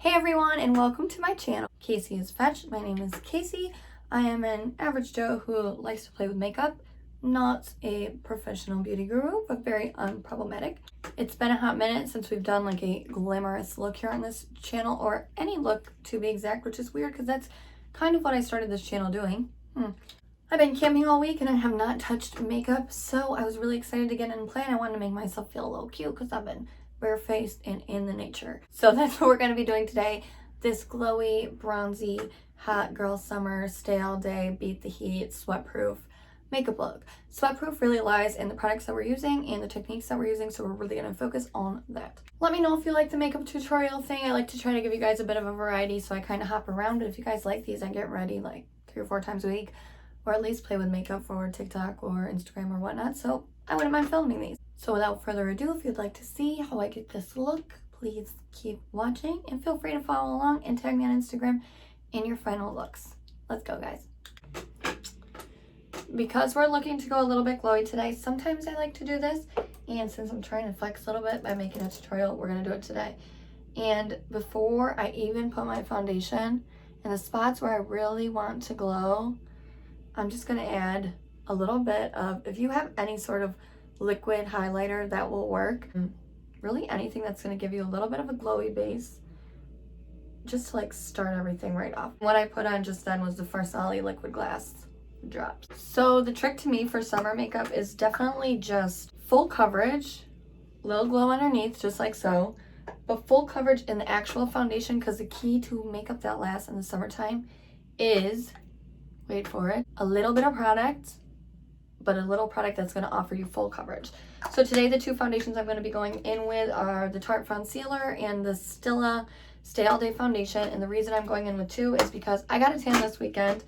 Hey everyone, and welcome to my channel. Casey is Fetch. My name is Casey. I am an average Joe who likes to play with makeup. Not a professional beauty guru, but very unproblematic. It's been a hot minute since we've done like a glamorous look here on this channel, or any look to be exact, which is weird because that's kind of what I started this channel doing. I've been camping all week and I have not touched makeup, so I was really excited to get in and play, and I wanted to make myself feel a little cute because I've been barefaced and in the nature. So that's what we're going to be doing today. This glowy, bronzy, hot girl summer, stay all day, beat the heat, sweatproof makeup look. Sweatproof really lies in the products that we're using and the techniques that we're using, so we're really going to focus on that. Let me know if you like the makeup tutorial thing. I like to try to give you guys a bit of a variety, so I kind of hop around. But if you guys like these, I get ready like 3 or 4 times a week, or at least play with makeup for TikTok or Instagram or whatnot, so I wouldn't mind filming these. So without further ado, if you'd like to see how I get this look, please keep watching and feel free to follow along and tag me on Instagram in your final looks. Let's go, guys. Because we're looking to go a little bit glowy today, sometimes I like to do this, and since I'm trying to flex a little bit by making a tutorial, we're going to do it today. And before I even put my foundation in the spots where I really want to glow, I'm just going to add a little bit of, if you have any sort of liquid highlighter, that will work. Really anything that's going to give you a little bit of a glowy base, just to like start everything right off. What I put on just then was the Foundcealer liquid glass drops. So the trick to me for summer makeup is definitely just full coverage, little glow underneath, just like so, but full coverage in the actual foundation, because the key to makeup that lasts in the summertime is, wait for it, a little bit of product, but a little product that's going to offer you full coverage. So today the 2 foundations I'm going to be going in with are the Tarte Foundcealer and the Stilla Stay All Day Foundation. And the reason I'm going in with 2 is because I got a tan this weekend.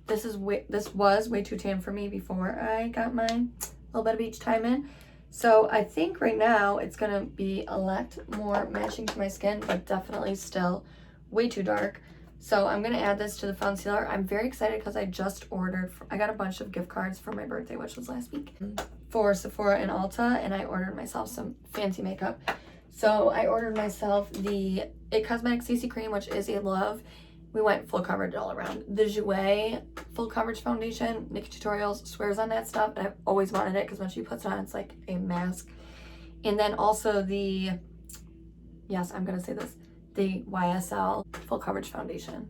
This was way too tan for me before I got my little bit of beach time in. So I think right now it's going to be a lot more matching to my skin, but definitely still way too dark. So I'm going to add this to the Foundcealer. I'm very excited because I just ordered, I got a bunch of gift cards for my birthday, which was last week, for Sephora and Ulta, and I ordered myself some fancy makeup. So I ordered myself the It Cosmetics CC Cream, which is a love. We went full coverage all around. The Jouer full coverage foundation, Nikki Tutorials swears on that stuff, and I've always wanted it because when she puts it on, it's like a mask. And then also the, yes, I'm going to say this, the YSL full coverage foundation.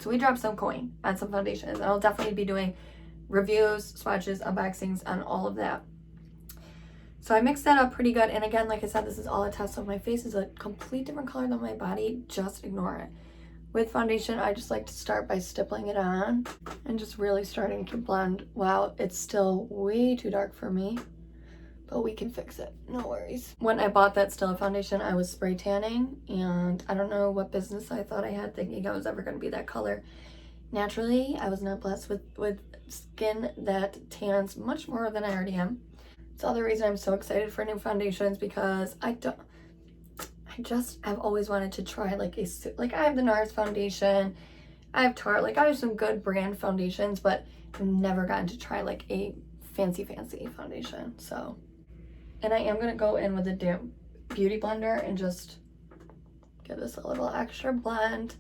So we dropped some coin on some foundations, and I'll definitely be doing reviews, swatches, unboxings on all of that. So I mixed that up pretty good, and again, like I said, this is all a test. So my face is a complete different color than my body, just ignore it. With foundation, I just like to start by stippling it on and just really starting to blend. Wow, it's still way too dark for me, but we can fix it, no worries. When I bought that Stilla foundation, I was spray tanning, and I don't know what business I thought I had thinking I was ever going to be that color. Naturally, I was not blessed with skin that tans much more than I already am. It's the other reason I'm so excited for new foundations, because I've always wanted to try like I have the NARS foundation, I have Tarte, like I have some good brand foundations, but I've never gotten to try like a fancy foundation. So, and I am going to go in with a damp beauty blender and just give this a little extra blend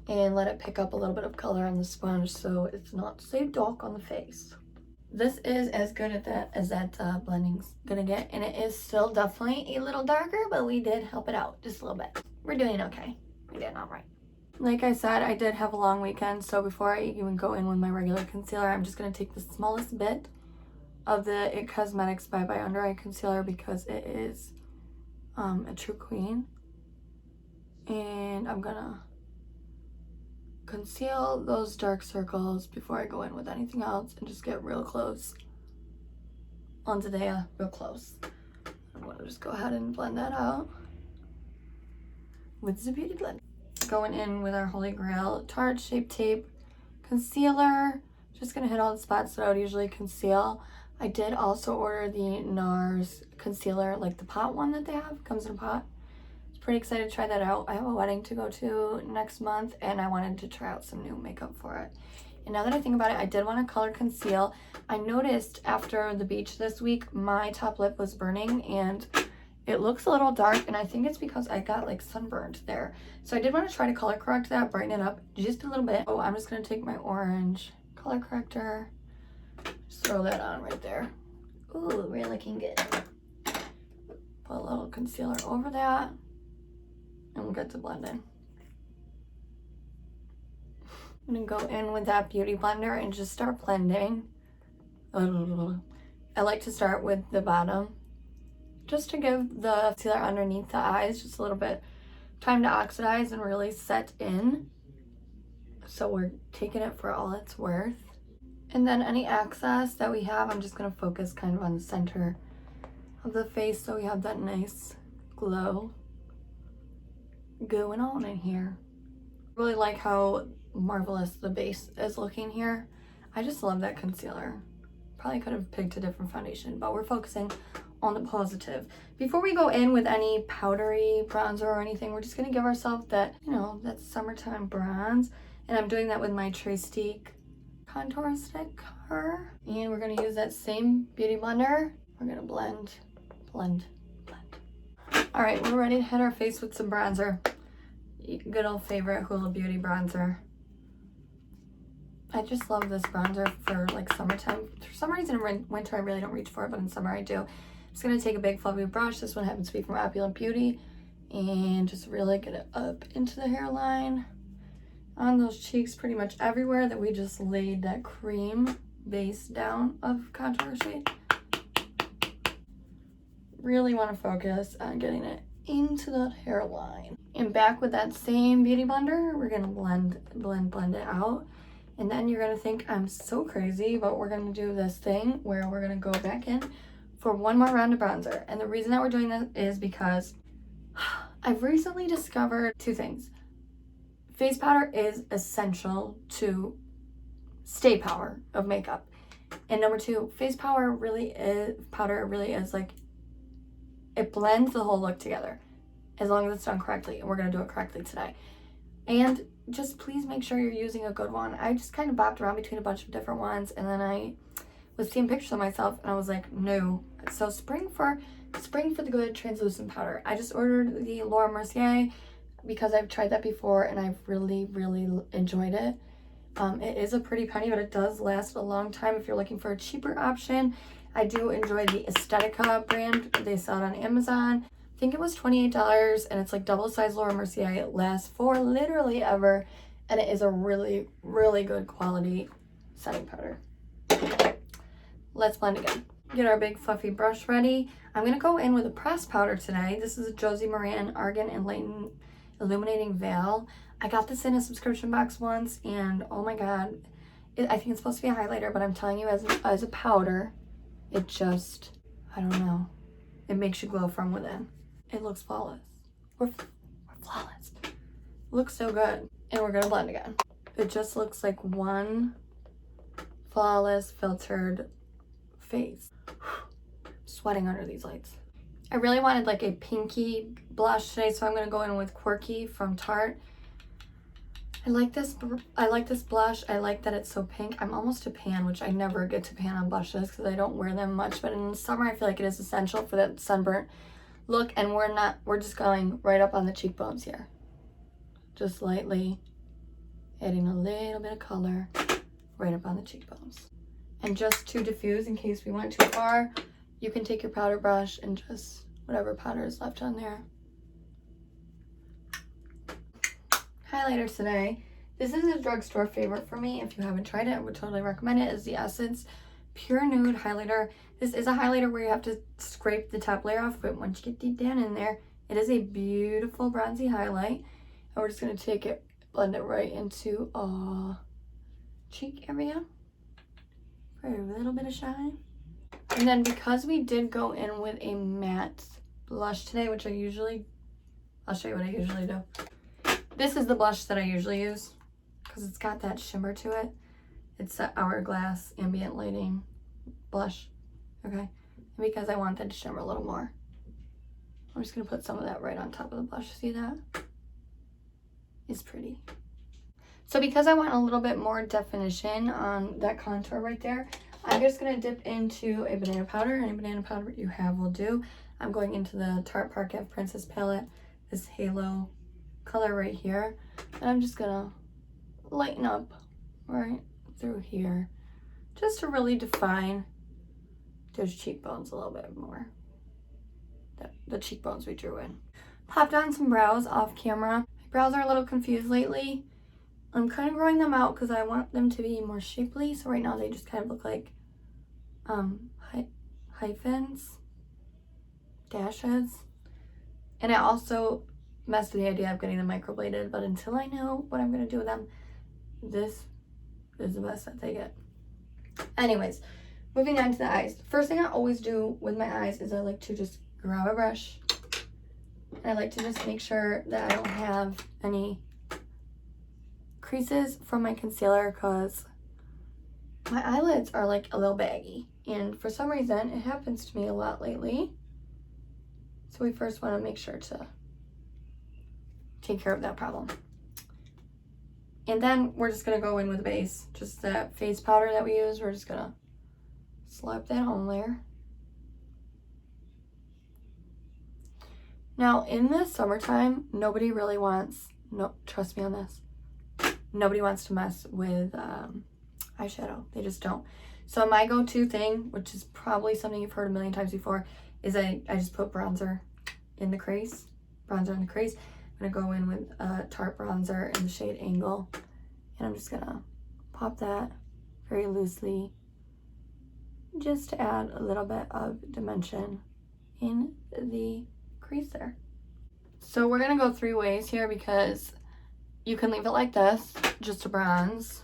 and let it pick up a little bit of color on the sponge so it's not so dark on the face. This is as good at that as that blending's gonna get, and it is still definitely a little darker, but we did help it out just a little bit. We're doing okay. We did all right. Like I said, I did have a long weekend, so before I even go in with my regular concealer, I'm just gonna take the smallest bit of the It Cosmetics Bye Bye Under Eye Concealer, because it is a true queen, and I'm gonna conceal those dark circles before I go in with anything else and just get real close onto the real close. I'm gonna just go ahead and blend that out with the beauty blend. Going in with our holy grail Tarte Shape Tape Concealer. Just gonna hit all the spots that I would usually conceal. I did also order the NARS concealer, like the pot one that they have, comes in a pot. Pretty excited to try that out. I have a wedding to go to next month, and I wanted to try out some new makeup for it. And now that I think about it, I did want to color conceal. I noticed after the beach this week, my top lip was burning, and It looks a little dark, and I think it's because I got like sunburned there. So I did want to try to color correct that, brighten it up just a little bit. Oh, I'm just going to take my orange color corrector, just throw that on right there. Ooh, we're looking good. Put a little concealer over that, and we'll get to blending. I'm going to go in with that beauty blender and just start blending. I like to start with the bottom, just to give the concealer underneath the eyes just a little bit time to oxidize and really set in. So we're taking it for all it's worth. And then any excess that we have, I'm just going to focus kind of on the center of the face so we have that nice glow going on in here. Really like how marvelous the base is looking here. I just love that concealer. Probably could have picked a different foundation, but we're focusing on the positive. Before we go in with any powdery bronzer or anything, we're just going to give ourselves that, you know, that summertime bronze. And I'm doing that with my Trestique contour stick. And we're going to use that same beauty blender. We're going to blend, blend, blend. All right, we're ready to hit our face with some bronzer. Good old favorite Hoola Beauty bronzer. I just love this bronzer for like summertime. For some reason in winter I really don't reach for it, but in summer I do. I'm just going to take a big fluffy brush. This one happens to be from Opulent Beauty. And just really get it up into the hairline. On those cheeks, pretty much everywhere that we just laid that cream base down of contour shade. Really want to focus on getting it into that hairline. And back with that same beauty blender, we're going to blend it out. And then you're going to think I'm so crazy, but we're going to do this thing where we're going to go back in for one more round of bronzer. And the reason that we're doing this is because I've recently discovered two things. Face powder is essential to stay power of makeup. And number two, face powder really is like, it blends the whole look together as long as it's done correctly. And we're going to do it correctly today. And just please make sure you're using a good one. I just kind of bopped around between a bunch of different ones, and then I was seeing pictures of myself and I was like, no. So spring for the good translucent powder. I just ordered the Laura Mercier because I've tried that before and I've really, really enjoyed it. It is a pretty penny, but it does last a long time if you're looking for a cheaper option. I do enjoy the Estetica brand. They sell it on Amazon. I think it was $28, and it's like double size Laura Mercier. It lasts for literally ever, and it is a really, really good quality setting powder. Let's blend again. Get our big fluffy brush ready. I'm going to go in with a pressed powder today. This is a Josie Maran Argan and Illuminating Veil. I got this in a subscription box once, and oh my god, I think it's supposed to be a highlighter, but I'm telling you, as a powder, it just, I don't know, it makes you glow from within. It looks flawless. We're flawless. Looks so good. And we're gonna blend again. It just looks like one flawless filtered face. Sweating under these lights. I really wanted like a pinky blush today, so I'm gonna go in with Quirky from Tarte. I like this blush. I like that it's so pink. I'm almost to pan, which I never get to pan on blushes because I don't wear them much, but in the summer I feel like it is essential for that sunburnt look. And we're just going right up on the cheekbones here, just lightly adding a little bit of color right up on the cheekbones. And just to diffuse, in case we went too far, you can take your powder brush and just whatever powder is left on there. Highlighter today. This is a drugstore favorite for me. If you haven't tried it, I would totally recommend it. Is the Essence Pure Nude Highlighter. This is a highlighter where you have to scrape the top layer off, but once you get deep down in there, it is a beautiful bronzy highlight. And we're just going to take it, blend it right into cheek area for a little bit of shine. And then because we did go in with a matte blush today, which I'll show you what I usually do. This is the blush that I usually use because it's got that shimmer to it. It's the Hourglass Ambient Lighting blush, okay? And because I want that to shimmer a little more, I'm just gonna put some of that right on top of the blush. See that? It's pretty. So because I want a little bit more definition on that contour right there, I'm just gonna dip into a banana powder. Any banana powder you have will do. I'm going into the Tarte Parquet Princess palette, this halo color right here, and I'm just gonna lighten up right through here just to really define those cheekbones a little bit more. The cheekbones we drew in. Popped on some brows off camera. My brows are a little confused lately. I'm kind of growing them out because I want them to be more shapely. So right now they just kind of look like hyphens, dashes. And I also messed with the idea of getting them microbladed, but until I know what I'm going to do with them, this is the best that they get. Anyways, moving on to the eyes. The first thing I always do with my eyes is I like to just grab a brush. And I like to just make sure that I don't have any creases from my concealer because my eyelids are like a little baggy. And for some reason, it happens to me a lot lately. So we first want to make sure to take care of that problem. And then we're just going to go in with a base. Just that face powder that we use, we're just going to slap that on there. Now, in the summertime, nobody really wants, trust me on this, nobody wants to mess with eyeshadow. They just don't. So my go-to thing, which is probably something you've heard a million times before, is I just put bronzer in the crease. Bronzer in the crease. I'm going to go in with a Tarte bronzer in the shade Angle. And I'm just going to pop that very loosely just to add a little bit of dimension in the crease there. So we're going to go 3 ways here because you can leave it like this, just a bronze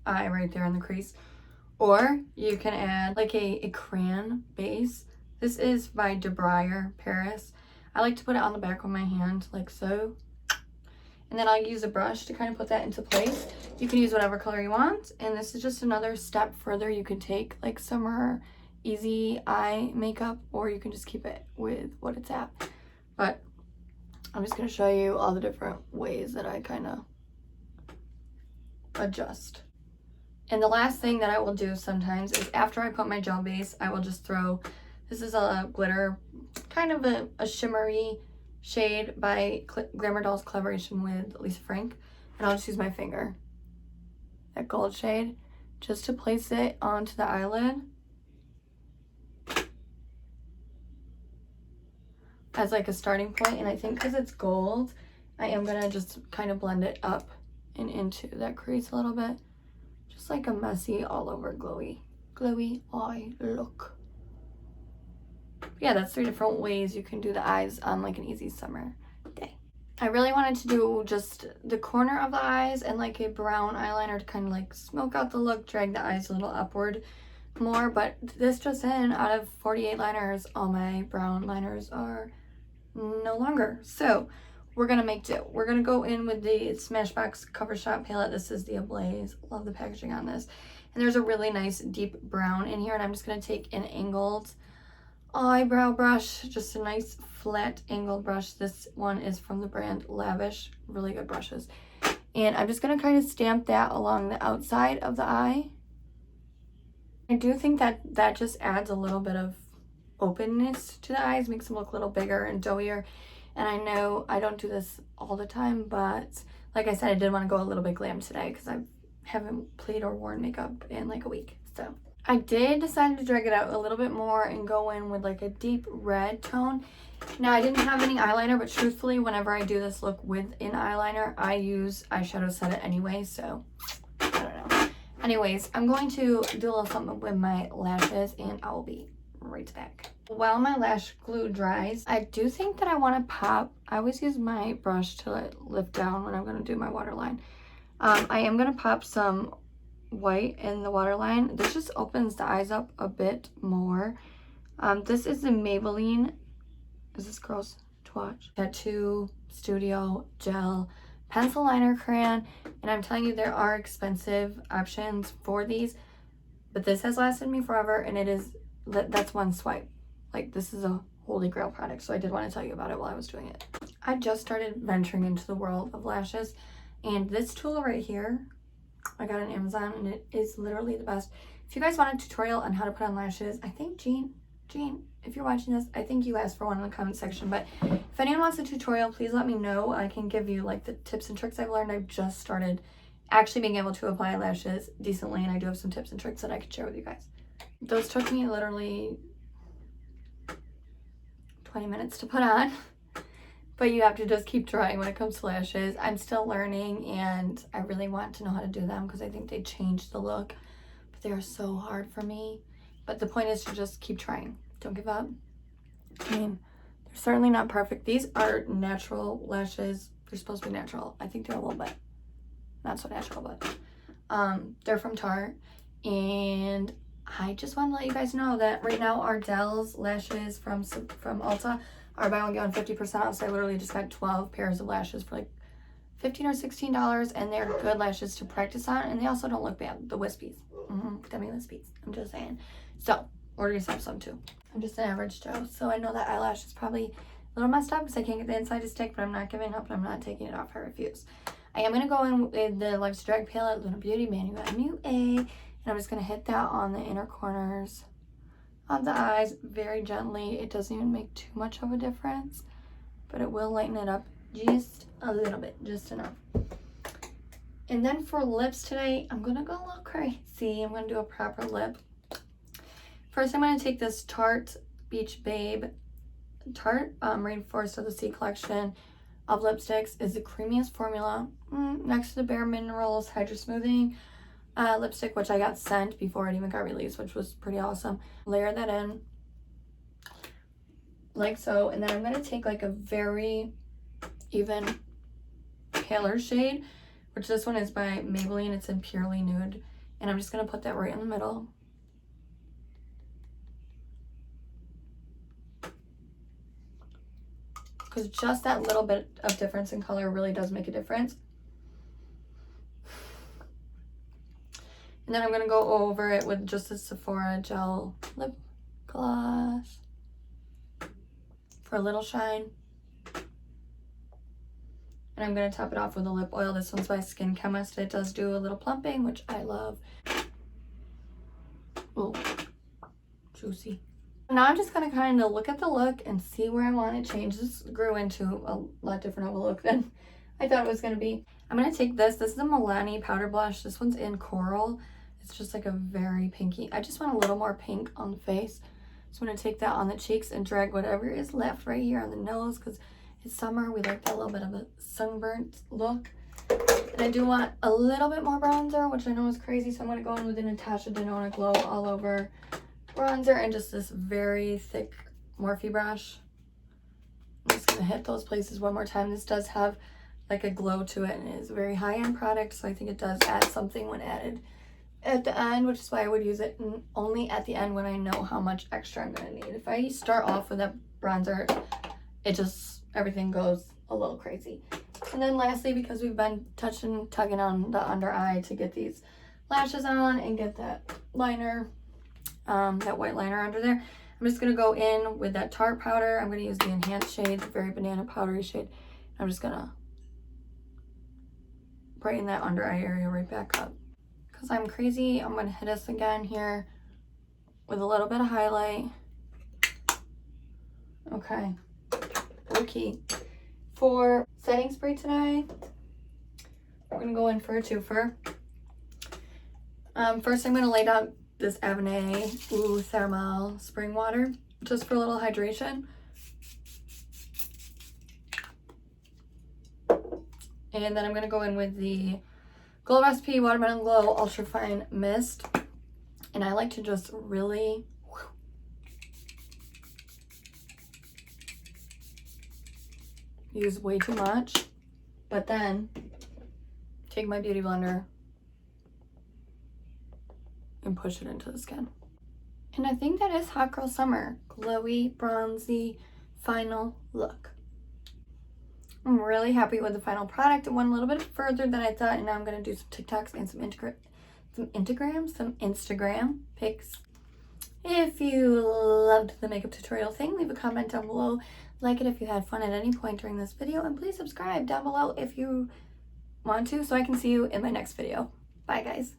eye right there in the crease. Or you can add like a crayon base. This is by De Bruyere Paris. I like to put it on the back of my hand like so. And then I'll use a brush to kind of put that into place. You can use whatever color you want. And this is just another step further you can take, like summer easy eye makeup, or you can just keep it with what it's at. But I'm just going to show you all the different ways that I kind of adjust. And the last thing that I will do sometimes is after I put my gel base, I will just throw, this is a glitter, kind of a shimmery shade by Glamour Doll's collaboration with Lisa Frank. And I'll just use my finger, that gold shade, just to place it onto the eyelid. As like a starting point. And I think because it's gold, I am going to just kind of blend it up and into that crease a little bit. Just like a messy, all over glowy eye look. Yeah, that's 3 different ways you can do the eyes on like an easy summer day. I really wanted to do just the corner of the eyes and like a brown eyeliner to kind of like smoke out the look, drag the eyes a little upward more. But this just in, out of 48 liners, all my brown liners are no longer. So we're gonna make do. We're gonna go in with the Smashbox Cover Shop palette. This is the Ablaze. Love the packaging on this. And there's a really nice deep brown in here, and I'm just gonna take an angled eyebrow brush, just a nice flat angled brush. This one is from the brand Lavish. Really good brushes. And I'm just gonna kind of stamp that along the outside of the eye. I do think that that just adds a little bit of openness to the eyes, makes them look a little bigger and doughier. And I know I don't do this all the time, but like I said, I did want to go a little bit glam today because I haven't played or worn makeup in like a week. So I did decide to drag it out a little bit more and go in with like a deep red tone. Now I didn't have any eyeliner, but truthfully, whenever I do this look with an eyeliner, I use eyeshadow set it anyway, so I don't know. Anyways, I'm going to do a little something with my lashes and I will be right back. While my lash glue dries, I do think that I want to pop, I always use my brush to let lift down when I'm going to do my waterline. I am going to pop some white in the waterline. This just opens the eyes up a bit more. This is the Maybelline, is this gross to watch? Tattoo Studio Gel Pencil Liner Crayon. And I'm telling you, there are expensive options for these, but this has lasted me forever, and it is, that's one swipe. Like, this is a holy grail product, so I did want to tell you about it while I was doing it. I just started venturing into the world of lashes, and this tool right here, I got on Amazon, and it is literally the best. If you guys want a tutorial on how to put on lashes, I think Jean, if you're watching this, I think you asked for one in the comment section, but if anyone wants a tutorial, please let me know. I can give you like the tips and tricks I've learned. I've just started actually being able to apply lashes decently, and I do have some tips and tricks that I could share with you guys. Those took me literally 20 minutes to put on, but you have to just keep trying when it comes to lashes. I'm still learning, and I really want to know how to do them because I think they changed the look, but they are so hard for me. But the point is to just keep trying. Don't give up. I mean, they're certainly not perfect. These are natural lashes. They're supposed to be natural. I think they're a little bit not so natural, but they're from Tarte. And I just want to let you guys know that right now Ardell's lashes from Ulta are buy one get one 50% off. So I literally just got 12 pairs of lashes for like $15 or $16, and they're good lashes to practice on, and they also don't look bad. The wispies, demi wispies. I'm just saying. So order yourself some too. I'm just an average Joe, so I know that eyelash is probably a little messed up because I can't get the inside to stick, but I'm not giving up and I'm not taking it off. I refuse. I am going to go in with the Life's Drag palette, Lunar Beauty Manual MUA, and I'm just going to hit that on the inner corners of the eyes very gently. It doesn't even make too much of a difference, but it will lighten it up just a little bit, just enough. And then for lips today, I'm going to go a little crazy. I'm going to do a proper lip. First, I'm going to take this Tarte Beach Babe Tarte Rainforest of the Sea collection of lipsticks. Is the creamiest formula next to the Bare Minerals Hydra Smoothing lipstick, which I got sent before it even got released, which was pretty awesome. Layer that in like so, and then I'm going to take like a very even paler shade, which this one is by Maybelline. It's in Purely Nude, and I'm just going to put that right in the middle. Because just that little bit of difference in color really does make a difference. And then I'm going to go over it with just a Sephora gel lip gloss for a little shine. And I'm going to top it off with a lip oil. This one's by Skin Chemist. It does do a little plumping, which I love. Ooh, juicy. Now I'm just going to kind of look at the look and see where I want to change. This grew into a lot different of a look than I thought it was going to be. I'm going to take this. This is a Milani powder blush. This one's in Coral. It's just like a very pinky. I just want a little more pink on the face. So I'm going to take that on the cheeks and drag whatever is left right here on the nose, because it's summer. We like that little bit of a sunburnt look. And I do want a little bit more bronzer, which I know is crazy. So I'm going to go in with the Natasha Denona Glow All Over bronzer and just this very thick Morphe brush. I'm just going to hit those places one more time. This does have like a glow to it, and it is a very high-end product, so I think it does add something when added at the end, which is why I would use it only at the end when I know how much extra I'm going to need. If I start off with that bronzer, it just, everything goes a little crazy. And then lastly, because we've been tugging on the under eye to get these lashes on and get that liner, that white liner under there, I'm just going to go in with that Tarte powder. I'm going to use the enhanced shade, the very banana powdery shade. I'm just going to brighten that under eye area right back up. Because I'm crazy, I'm going to hit us again here with a little bit of highlight. Okay. Okay. For setting spray today, we're going to go in for a twofer. First, I'm going to lay down this Avenue Thermal Spring Water, just for a little hydration. And then I'm going to go in with the Glow Recipe Watermelon Glow Ultra Fine Mist. And I like to just really use way too much, but then take my beauty blender and push it into the skin. And I think that is Hot Girl Summer. Glowy, bronzy, final look. I'm really happy with the final product. It went a little bit further than I thought, and now I'm going to do some TikToks and some Instagram pics. If you loved the makeup tutorial thing, leave a comment down below. Like it if you had fun at any point during this video, and please subscribe down below if you want to, so I can see you in my next video. Bye, guys.